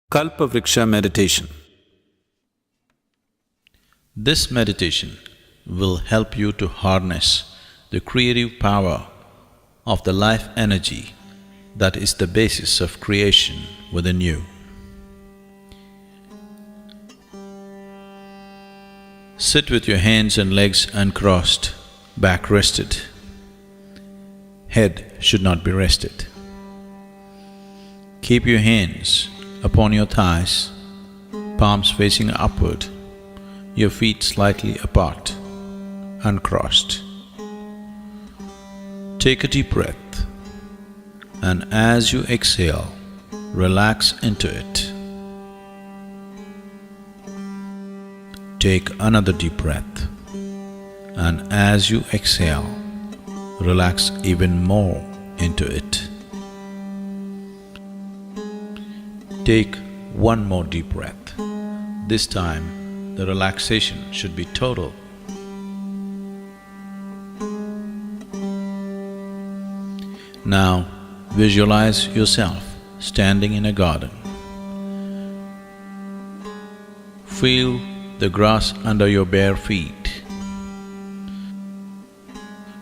Kalpavriksha meditation. This meditation will help you to harness the creative power of the life energy that is the basis of creation within you. Sit with your hands and legs uncrossed, back rested. Head should not be rested. Keep your hands upon your thighs, palms facing upward, your feet slightly apart, uncrossed. Take a deep breath, and as you exhale, relax into it. Take another deep breath, and as you exhale, relax even more into it. Take one more deep breath. This time, the relaxation should be total. Now, visualize yourself standing in a garden. Feel the grass under your bare feet.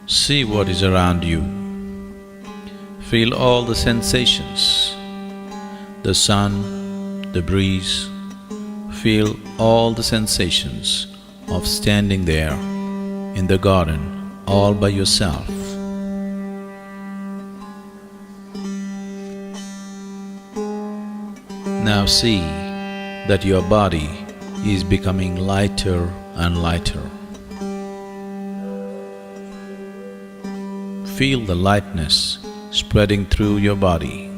See what is around you. Feel all the sensations. The sun, the breeze, feel all the sensations of standing there in the garden all by yourself. Now see that your body is becoming lighter and lighter. Feel the lightness spreading through your body.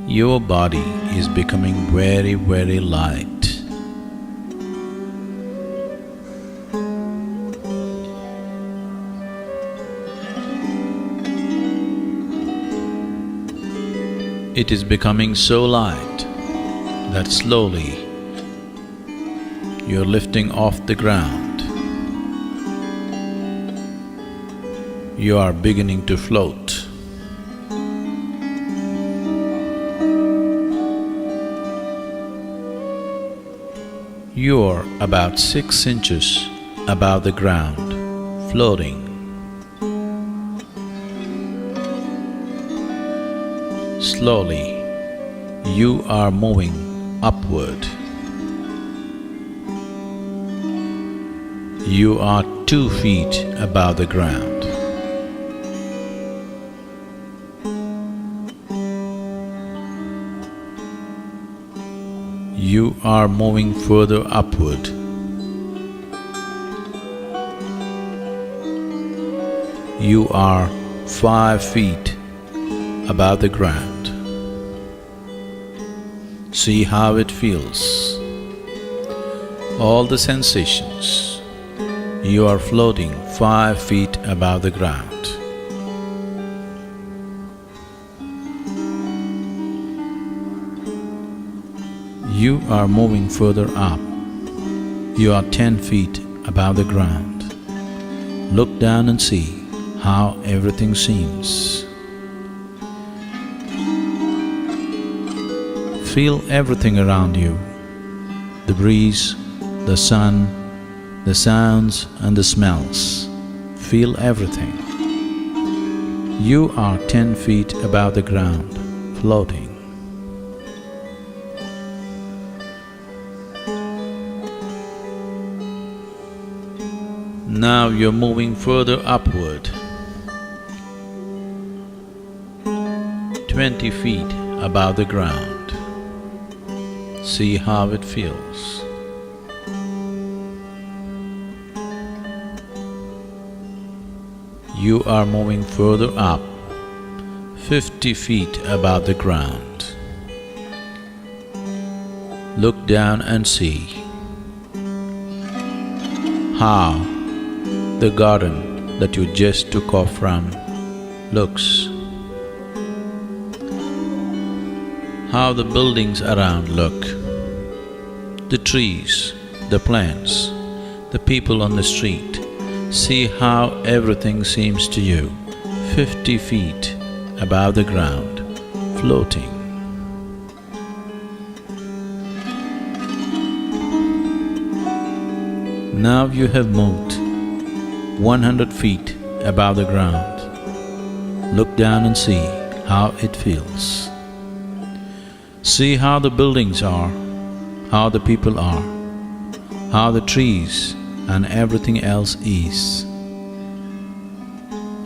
Your body is becoming very, very light. It is becoming so light that slowly you're lifting off the ground. You are beginning to float. You are about 6 inches above the ground, floating. Slowly, you are moving upward. You are 2 feet above the ground. You are moving further upward. You are 5 feet above the ground. See how it feels. All the sensations. You are floating 5 feet above the ground. You are moving further up. You are 10 feet above the ground. Look down and see how everything seems. Feel everything around you, the breeze, the sun, the sounds and the smells. Feel everything. You are 10 feet above the ground, floating. Now you're moving further upward, 20 feet above the ground. See how it feels. You are moving further up, 50 feet above the ground. Look down and see how the garden that you just took off from looks. How the buildings around look, the trees, the plants, the people on the street. See how everything seems to you. 50 feet above the ground, floating. Now you have moved 100 feet above the ground. Look down and see how it feels. See how the buildings are, how the people are, how the trees and everything else is,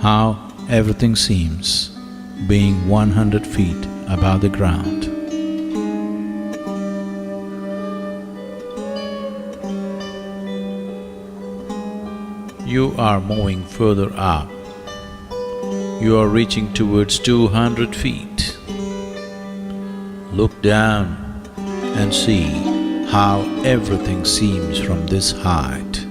how everything seems being 100 feet above the ground. You are moving further up. You are reaching towards 200 feet. Look down and see how everything seems from this height.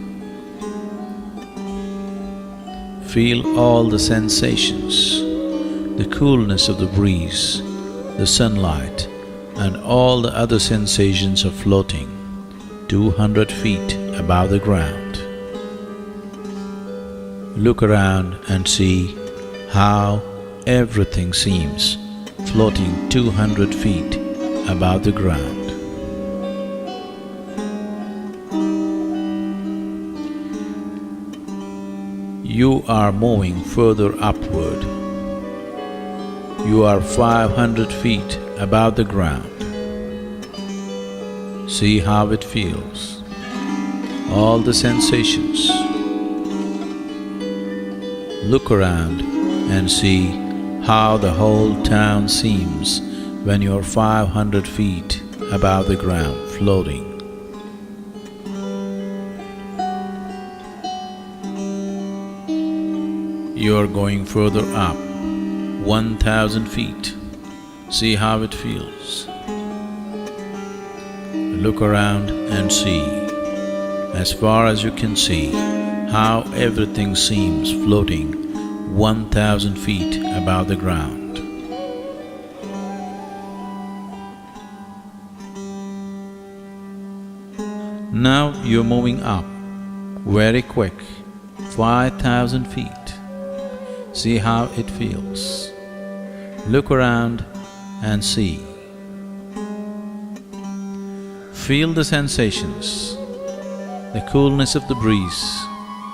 Feel all the sensations, the coolness of the breeze, the sunlight, and all the other sensations of floating 200 feet above the ground. Look around and see how everything seems floating 200 feet above the ground. You are moving further upward. You are 500 feet above the ground. See how it feels, all the sensations. Look around and see how the whole town seems when you are 500 feet above the ground, floating. You are going further up, 1,000 feet. See how it feels. Look around and see, as far as you can see, how everything seems floating 1,000 feet above the ground. Now you're moving up, very quick, 5,000 feet. See how it feels. Look around and see. Feel the sensations, the coolness of the breeze,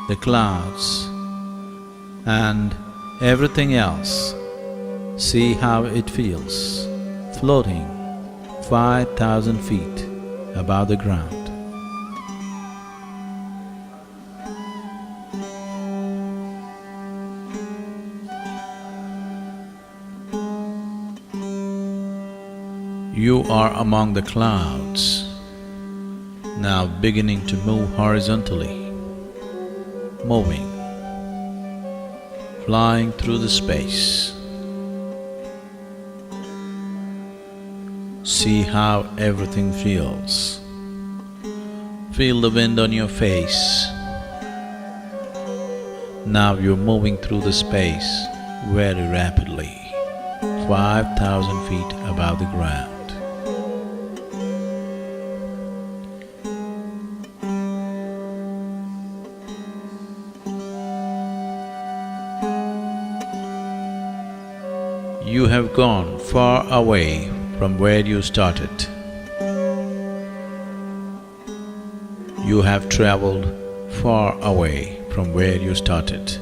the clouds, and everything else. See how it feels, floating 5,000 feet above the ground. You are among the clouds, now beginning to move horizontally, moving, flying through the space. See how everything feels. Feel the wind on your face. Now you're moving through the space very rapidly, 5,000 feet above the ground. You have gone far away from where you started. You have traveled far away from where you started.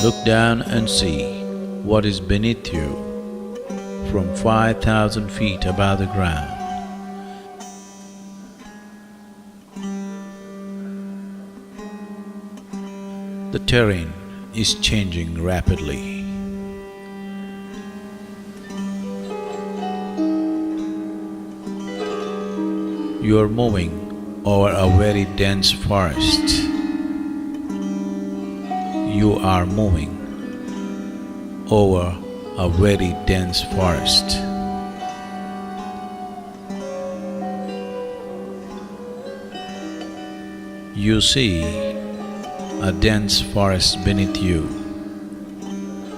Look down and see what is beneath you from 5,000 feet above the ground. The terrain is changing rapidly. You are moving over a very dense forest. You are moving over a very dense forest. You see a dense forest beneath you,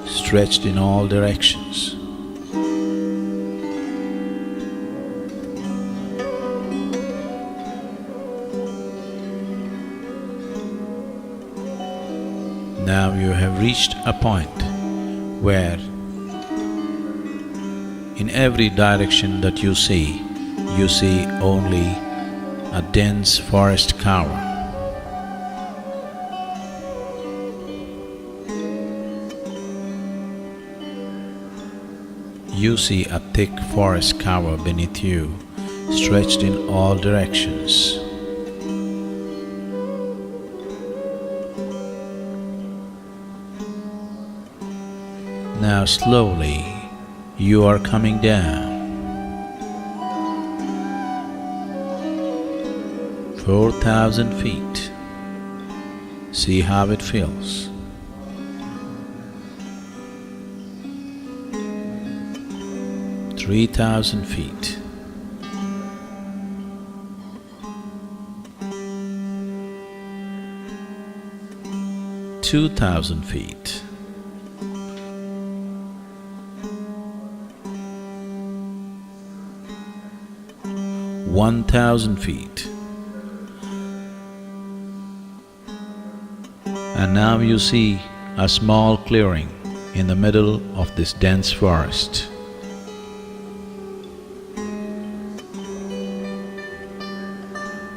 stretched in all directions. Now you have reached a point where in every direction that you see only a dense forest cover. You see a thick forest cover beneath you, stretched in all directions. Now slowly you are coming down. 4,000 feet. See how it feels. 3,000 feet. 2,000 feet. 1,000 feet. And now you see a small clearing in the middle of this dense forest.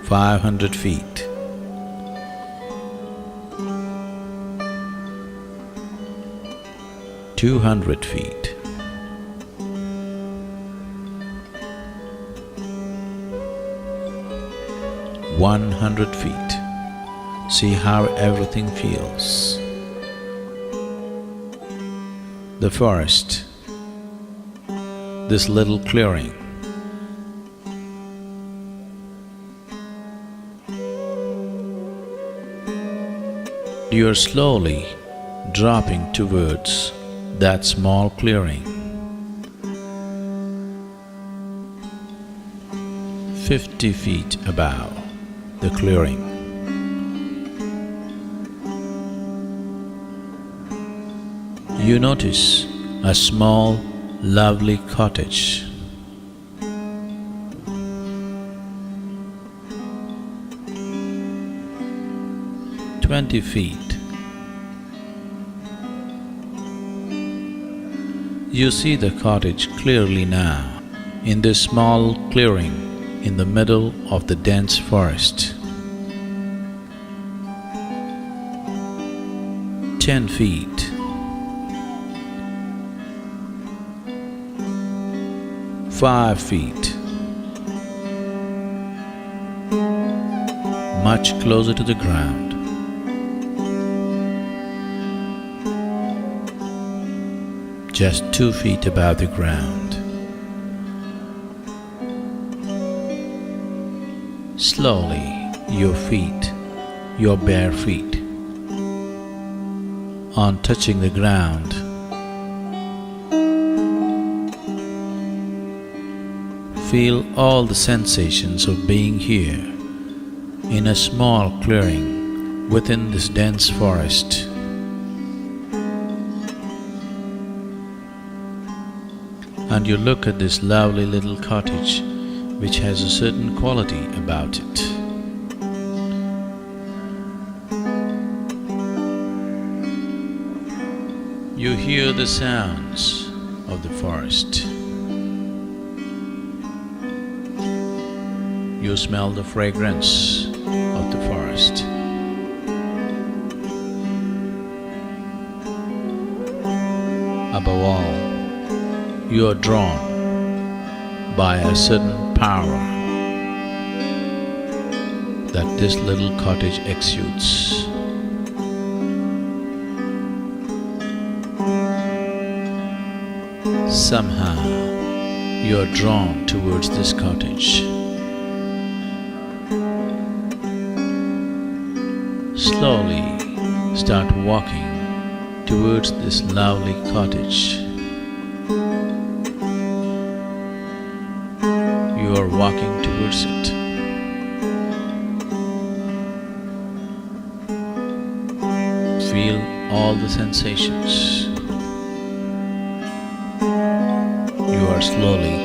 500 feet. 200 feet. 100 feet. See how everything feels. The forest, this little clearing. You are slowly dropping towards that small clearing. 50 feet above the clearing. You notice a small, lovely cottage. 20 feet. You see the cottage clearly now, in this small clearing in the middle of the dense forest. 10 feet. 5 feet. Much closer to the ground. Just 2 feet above the ground. Slowly, your feet, your bare feet, on touching the ground, feel all the sensations of being here in a small clearing within this dense forest. And you look at this lovely little cottage which has a certain quality about it. You hear the sounds of the forest. You smell the fragrance of the forest. Above all, you are drawn by a certain power that this little cottage exudes. Somehow, you are drawn towards this cottage. Slowly start walking towards this lovely cottage. You are walking towards it. Feel all the sensations. You are slowly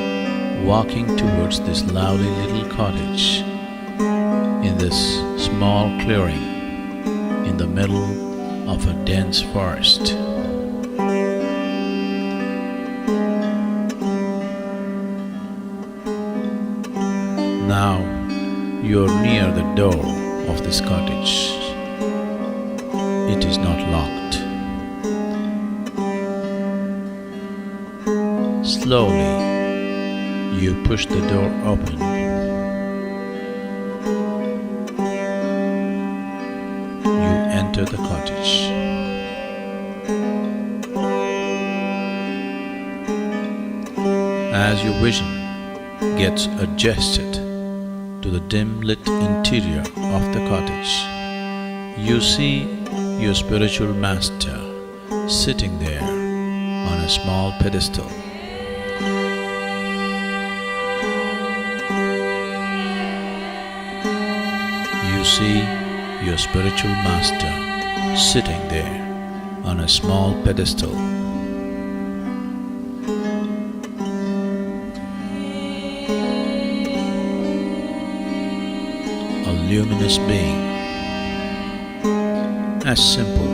walking towards this lovely little cottage in this small clearing in the middle of a dense forest. Now you are near the door of this cottage. It is not locked. Slowly, you push the door open. You enter the cottage. As your vision gets adjusted to the dim-lit interior of the cottage, you see your spiritual master sitting there on a small pedestal. You see your spiritual master sitting there on a small pedestal. A luminous being, as simple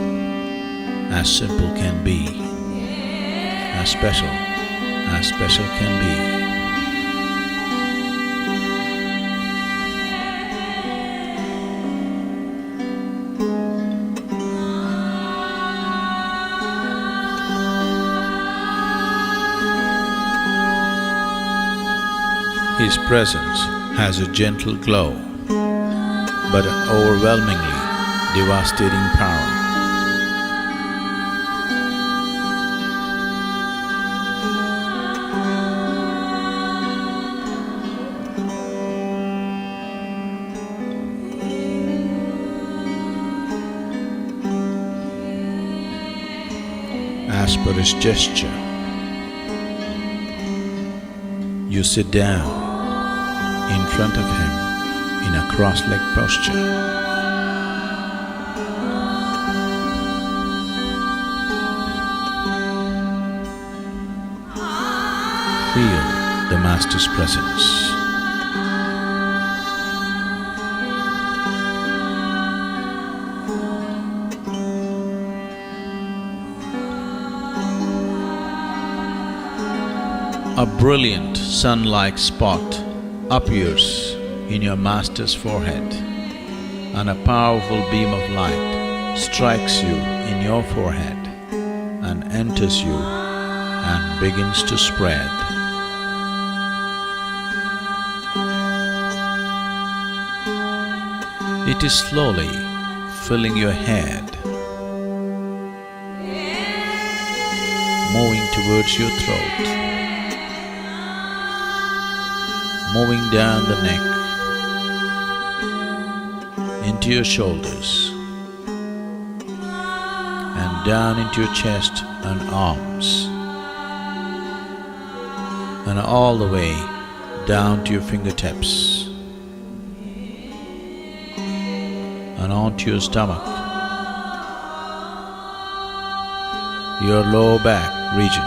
can be, as special can be. His presence has a gentle glow, but an overwhelmingly devastating power. As per his gesture, you sit down in front of him in a cross-legged posture. Feel the Master's presence. A brilliant sun-like spot appears in your Master's forehead, and a powerful beam of light strikes you in your forehead and enters you and begins to spread. It is slowly filling your head, moving towards your throat, moving down the neck, into your shoulders, and down into your chest and arms, and all the way down to your fingertips, and onto your stomach, your lower back region,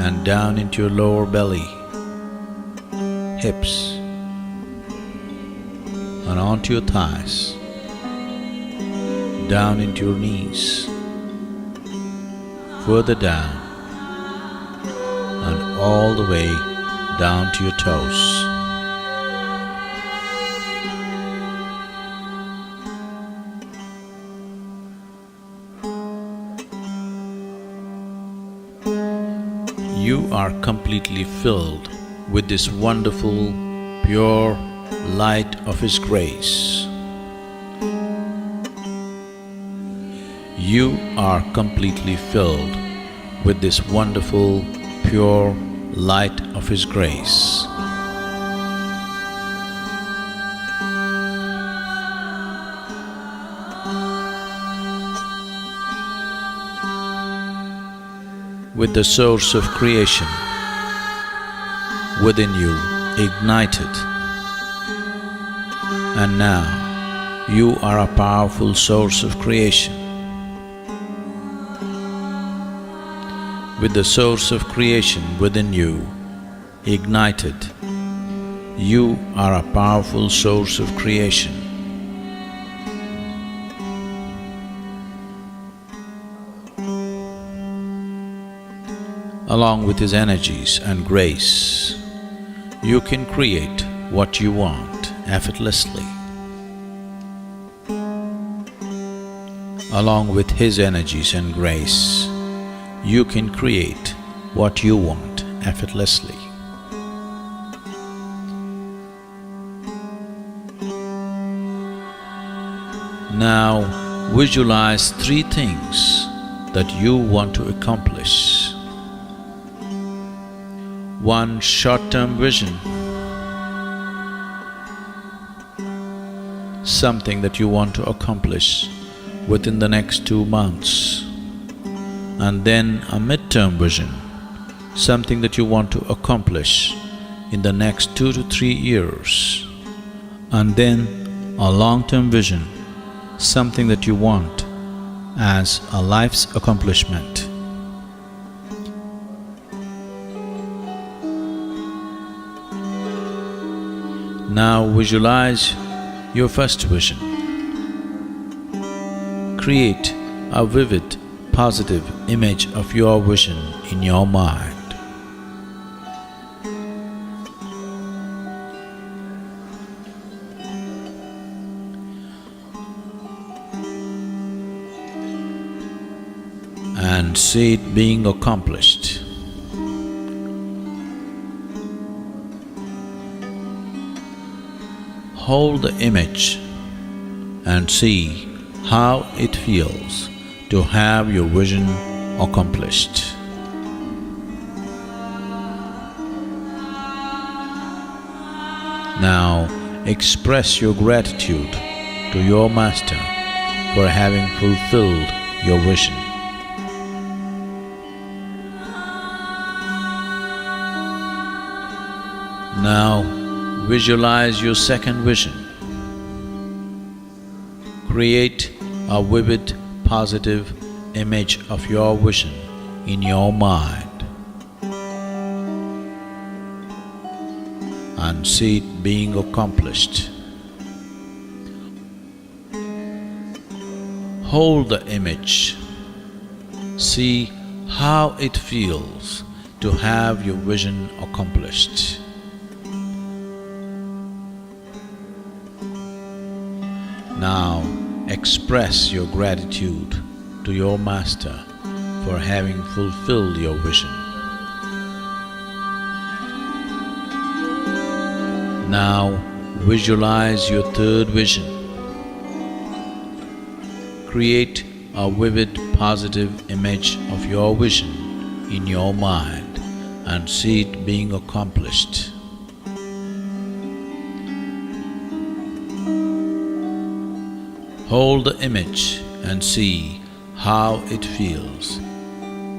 and down into your lower belly, hips, and onto your thighs, down into your knees, further down, and all the way down to your toes. You are completely filled with this wonderful, pure light of His grace. You are completely filled with this wonderful, pure light of His grace. With the source of creation within you ignited, and now you are a powerful source of creation. With the source of creation within you ignited, you are a powerful source of creation. along with his energies and grace, you can create what you want effortlessly. Along with his energies and grace, you can create what you want effortlessly. Now visualize three things that you want to accomplish. One short-term vision, something that you want to accomplish within the next 2 months, and then a mid-term vision, something that you want to accomplish in the next 2 to 3 years, and then a long-term vision, something that you want as a life's accomplishment. Now visualize your first vision. Create a vivid, positive image of your vision in your mind. And see it being accomplished. Hold the image and see how it feels to have your vision accomplished. Now express your gratitude to your master for having fulfilled your vision. Now visualize your second vision. Create a vivid, positive image of your vision in your mind and see it being accomplished. Hold the image. See how it feels to have your vision accomplished. Now express your gratitude to your master for having fulfilled your vision. Now visualize your third vision. Create a vivid, positive image of your vision in your mind and see it being accomplished. Hold the image and see how it feels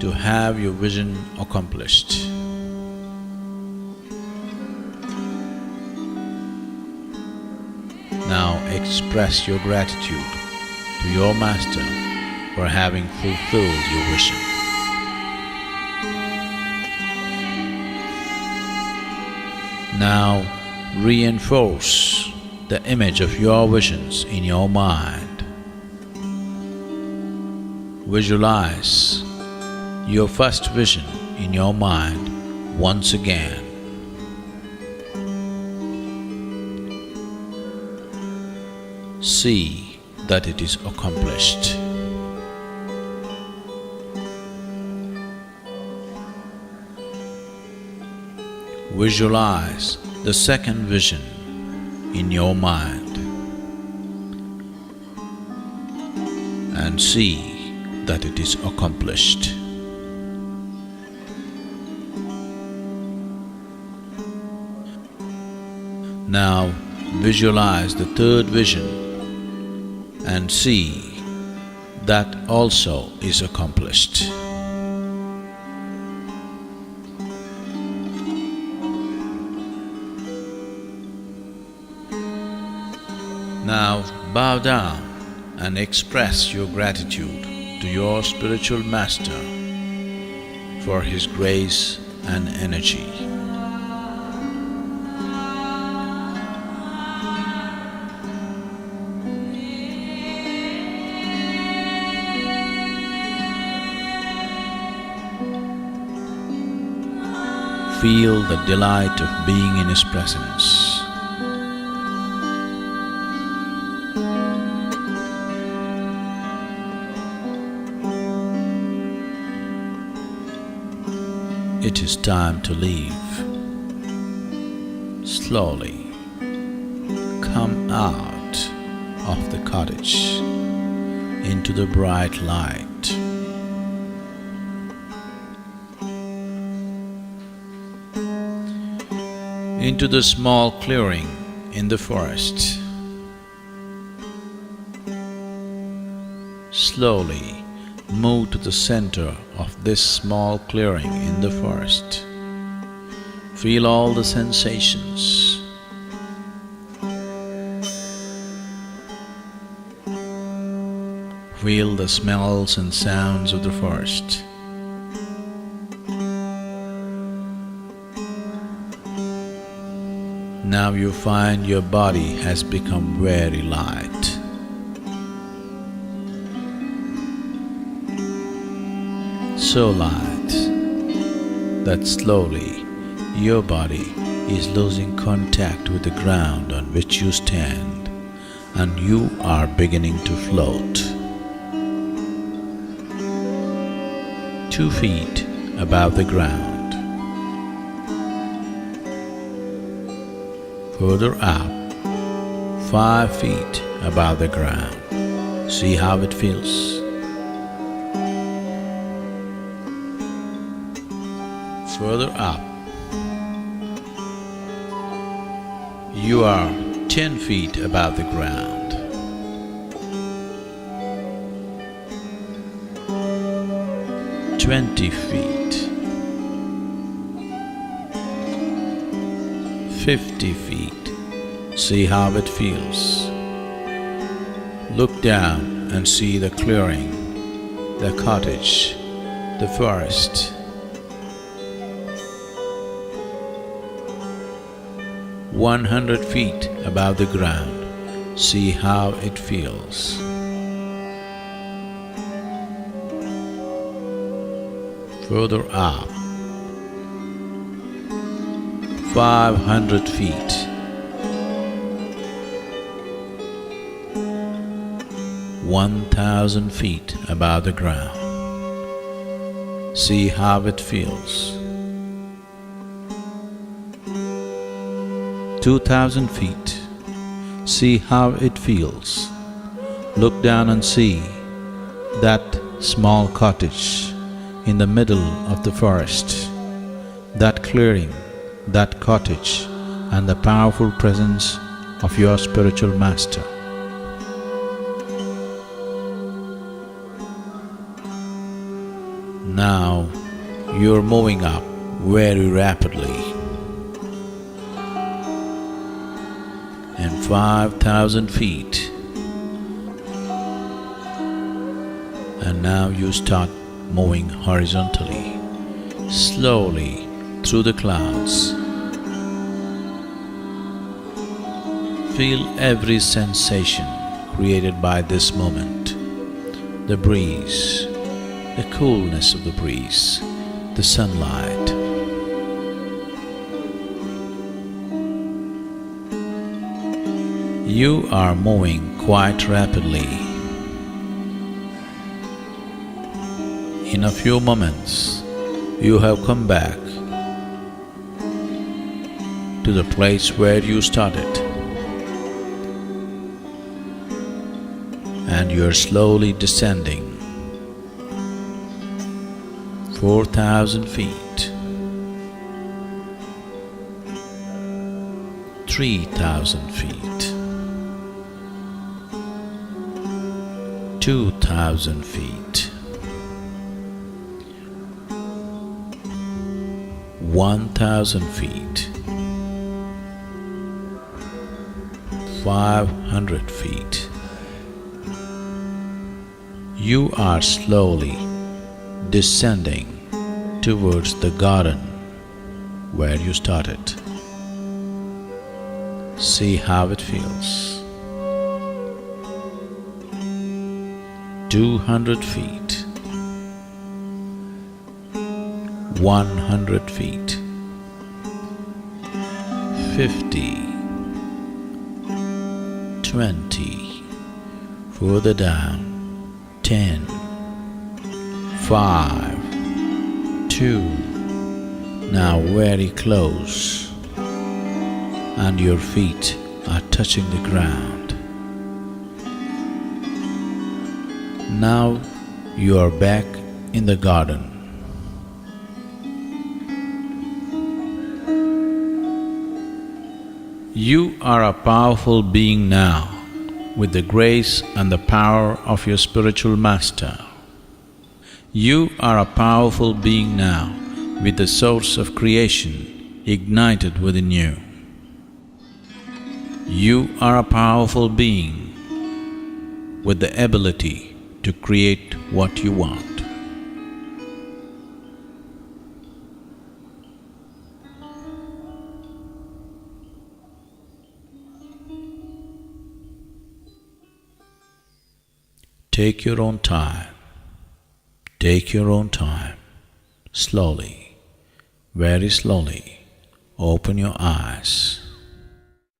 to have your vision accomplished. Now express your gratitude to your master for having fulfilled your vision. Now reinforce the image of your visions in your mind. Visualize your first vision in your mind once again. See that it is accomplished. Visualize the second vision in your mind and see that it is accomplished. Now visualize the third vision and see that also is accomplished. Now bow down and express your gratitude to your spiritual master for his grace and energy. feel the delight of being in His presence. It is time to leave. Slowly come out of the cottage into the bright light. Into the small clearing in the forest. Slowly move to the center of this small clearing in the forest. Feel all the sensations. Feel the smells and sounds of the forest. Now you find your body has become very light. So light that slowly your body is losing contact with the ground on which you stand, and you are beginning to float. 2 feet above the ground. Further up, 5 feet above the ground. See how it feels? Further up, you are 10 feet above the ground. "20 feet, 50 feet. See how it feels. Look down and see the clearing, the cottage, the forest. 100 feet above the ground. See how it feels. Further up, 500 feet. 1,000 feet above the ground. See how it feels. 2,000 feet. See how it feels. Look down and see that small cottage in the middle of the forest, that clearing, that cottage, and the powerful presence of your spiritual master. Now you're moving up very rapidly, and 5,000 feet, and now you start moving horizontally, slowly through the clouds. Feel every sensation created by this moment, the breeze, the coolness of the breeze, the sunlight. You are moving quite rapidly. In a few moments, you have come back to the place where you started, and you are slowly descending 4,000 feet, 3,000 feet, 2,000 feet, 1,000 feet, 500 feet. You are slowly descending towards the garden where you started. See how it feels. 200 feet, 100 feet, 50, 20, further down, 10, 5, 2, now very close, and your feet are touching the ground. Now you are back in the garden. You are a powerful being now, with the grace and the power of your spiritual master. You are a powerful being now, with the source of creation ignited within you. You are a powerful being with the ability to create what you want. Take your own time. Take your own time. Slowly, very slowly, open your eyes.